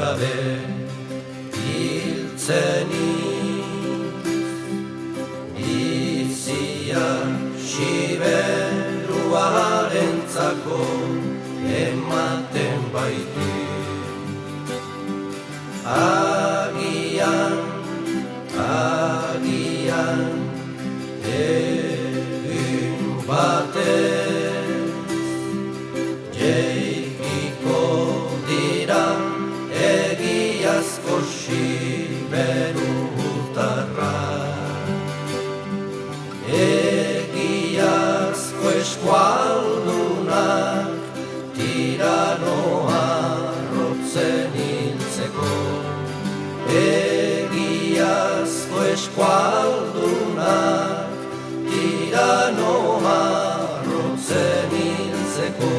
Gabe hiltzenik bizia siberuarentzako ematen baitu. Agian egun batez jeikiko dira egiazko siberutarra, egiazko eskualdunak tiranoa rotzen hiltzeko, egiazko eskualdunak tiranoa rotzen hiltzeko.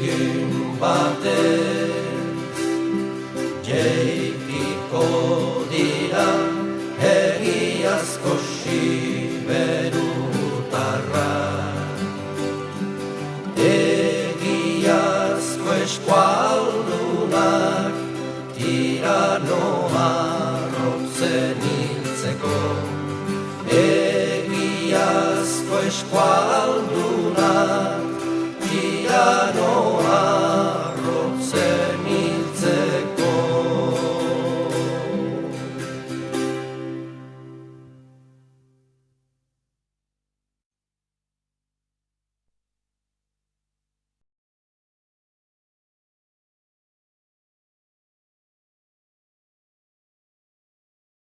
Egun batez jeikiko dira egiazko siberutarra, egiazko eskualdunak tiranoa rotzen hiltzeko, egiazko eskualdunak tiranoa